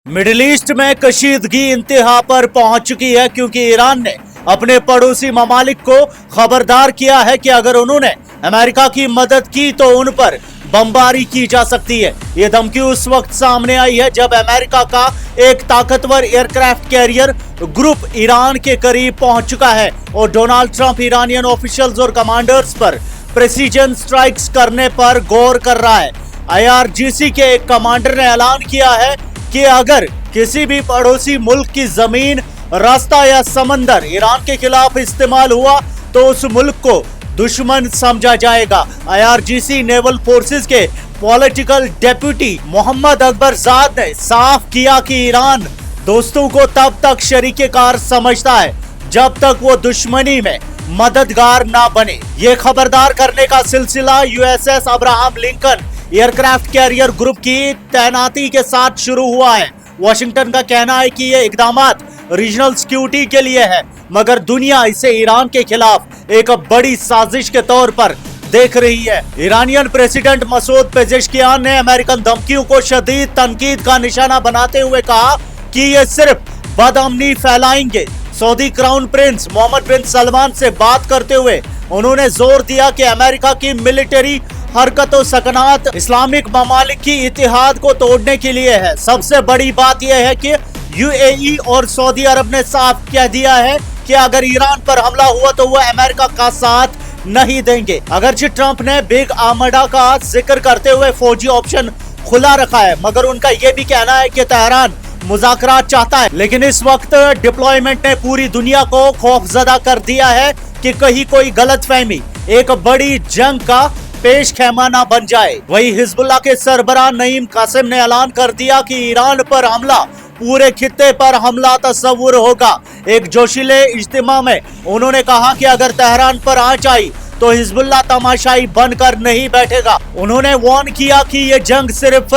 Middle east में कशीदगी इंतहा पर पहुंच चुकी है क्योंकि ईरान ने अपने पड़ोसी ममालिक को खबरदार किया है कि अगर उन्होंने अमेरिका की मदद की तो उन पर बमबारी की जा सकती है। ये धमकी उस वक्त सामने आई है जब अमेरिका का एक ताकतवर एयरक्राफ्ट कैरियर ग्रुप ईरान के करीब पहुंच चुका है और डोनाल्ड ट्रंप ईरानियन ऑफिशियल्स और कमांडर्स पर प्रेसिजन स्ट्राइक्स करने पर गौर कर रहा है। IRGC के एक कमांडर ने ऐलान किया है कि अगर किसी भी पड़ोसी मुल्क की जमीन, रास्ता या समंदर ईरान के खिलाफ इस्तेमाल हुआ तो उस मुल्क को दुश्मन समझा जाएगा। IRGC नेवल फोर्सेस के पॉलिटिकल डेप्यूटी मोहम्मद अकबर जाद ने साफ किया कि ईरान दोस्तों को तब तक शरीके-कार समझता है जब तक वो दुश्मनी में मददगार ना बने। ये खबरदार करने का सिलसिला USS Abraham Lincoln aircraft carrier group की तैनाती के साथ शुरू हुआ है। वाशिंगटन का कहना है कि ये इकदामात रीजनल सिक्योरिटी के लिए है, मगर दुनिया इसे ईरान के खिलाफ एक बड़ी साजिश के तौर पर देख रही है। ईरानियन प्रेसिडेंट मसूद पेजेश्कियान ने अमेरिकन धमकियों को शदीद तनकीद का निशाना बनाते हुए कहा कि ये सिर्फ बदअमनी फैलाएंगे। सऊदी क्राउन प्रिंस मोहम्मद बिन सलमान से बात करते हुए उन्होंने जोर दिया कि अमेरिका की मिलिट्री हरकतों सकनात इस्लामिक ममालिक की इतिहाद को तोड़ने के लिए है। सबसे बड़ी बात यह है कि UAE और सऊदी अरब ने साफ कह दिया है कि अगर ईरान पर हमला हुआ तो वह अमेरिका का साथ नहीं देंगे। अगरचे ट्रंप ने बिग आर्मडा का जिक्र करते हुए फौजी ऑप्शन खुला रखा है, मगर उनका यह भी कहना है कि तेहरान मुज़ाकरात चाहता है। लेकिन इस वक्त डिप्लॉयमेंट ने पूरी दुनिया को खौफजदा कर दिया है कि कहीं कोई गलतफहमी एक बड़ी जंग का पेश खेमा ना बन जाए। वही हिजबुल्लाह के सरबराह नईम कासिम ने ऐलान कर दिया कि ईरान पर हमला पूरे खित्ते पर हमला तस्वुर होगा। एक जोशीले इज्तिमा में उन्होंने कहा कि अगर तेहरान पर आंच आई तो हिजबुल्लाह तमाशाई बनकर नहीं बैठेगा। उन्होंने वार्न किया कि ये जंग सिर्फ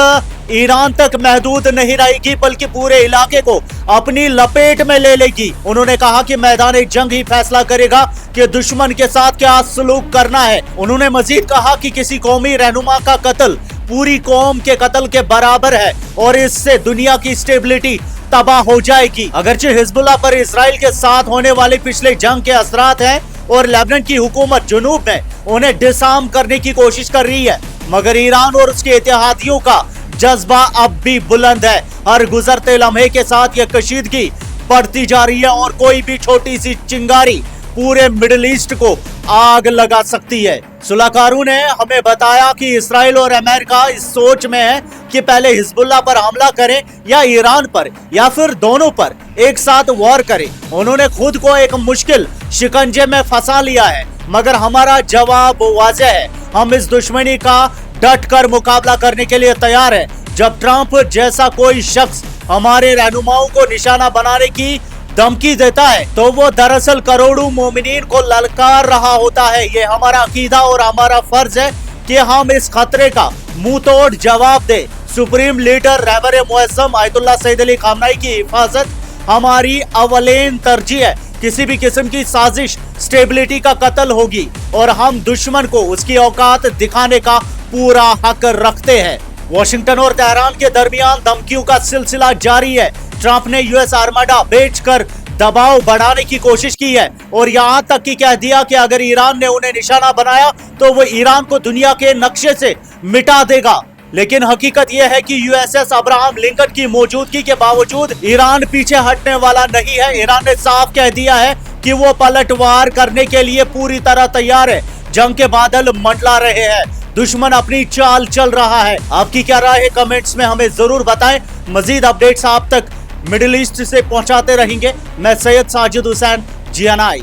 ईरान तक महदूद नहीं रहेगी बल्कि पूरे इलाके को अपनी लपेट में ले लेगी। उन्होंने कहा कि मैदान जंग ही फैसला करेगा कि दुश्मन के साथ क्या सलूक करना है। उन्होंने मजीद कहा कि किसी कौमी रहनुमा का कत्ल पूरी कौम के कत्ल के बराबर है और इससे दुनिया की स्टेबिलिटी तबाह हो जाएगी। अगरचे हिजबुल्लाह पर इजराइल के साथ होने वाली पिछले जंग के असरात हैं और लेबनान की हुकूमत जुनूब में उन्हें डिसआर्म करने की कोशिश कर रही है, मगर ईरान और उसके इत्तेहादियों का जज्बा अब भी बुलंद है। हर गुजरते लम्हे के साथ ये कशीदगी बढ़ती जा रही है और कोई भी छोटी सी चिंगारी पूरे मिडिल ईस्ट को आग लगा सकती है। सुलहकारों ने हमें बताया कि इसराइल और अमेरिका इस सोच में है कि पहले हिजबुल्लाह पर हमला करें या ईरान पर या फिर दोनों पर एक साथ वॉर करें। उन्होंने खुद को एक मुश्किल शिकंजे में फंसा लिया है, मगर हमारा जवाब वाज़ेह है। हम इस दुश्मनी का डट कर मुकाबला करने के लिए तैयार है। जब ट्रंप जैसा कोई शख्स हमारे रहनुमाओं को निशाना बनाने की धमकी देता है तो वो दरअसल करोड़ों मोमिनीन को ललकार रहा होता है। ये हमारा अकीदा और हमारा फर्ज है कि हम इस खतरे का मुंह तोड़ जवाब दे। सुप्रीम लीडर रहबर मुअज़्ज़म आयतुल्लाह सईद अली खामनेई की हिफाजत हमारी अवलेन तरजीह है। किसी भी किस्म की साजिश स्टेबिलिटी का कत्ल होगी और हम दुश्मन को उसकी औकात दिखाने का पूरा हक रखते हैं। वाशिंगटन और तेहरान के दरमियान धमकियों का सिलसिला जारी है। ट्रंप ने US आर्मडा बेचकर दबाव बढ़ाने की कोशिश की है और यहाँ तक कि कह दिया कि अगर ईरान ने उन्हें निशाना बनाया तो वो ईरान को दुनिया के नक्शे से मिटा देगा। लेकिन हकीकत यह है कि USS अब्राहम लिंकन की मौजूदगी के बावजूद ईरान पीछे हटने वाला नहीं है। ईरान ने साफ कह दिया है कि वो पलटवार करने के लिए पूरी तरह तैयार है। जंग के बादल मंडला रहे हैं, दुश्मन अपनी चाल चल रहा है। आपकी क्या राय है कमेंट्स में हमें जरूर बताएं। मजीद अपडेट्स आप तक मिडिल ईस्ट से पहुंचाते रहेंगे। मैं सैयद साजिद हुसैन, GNI।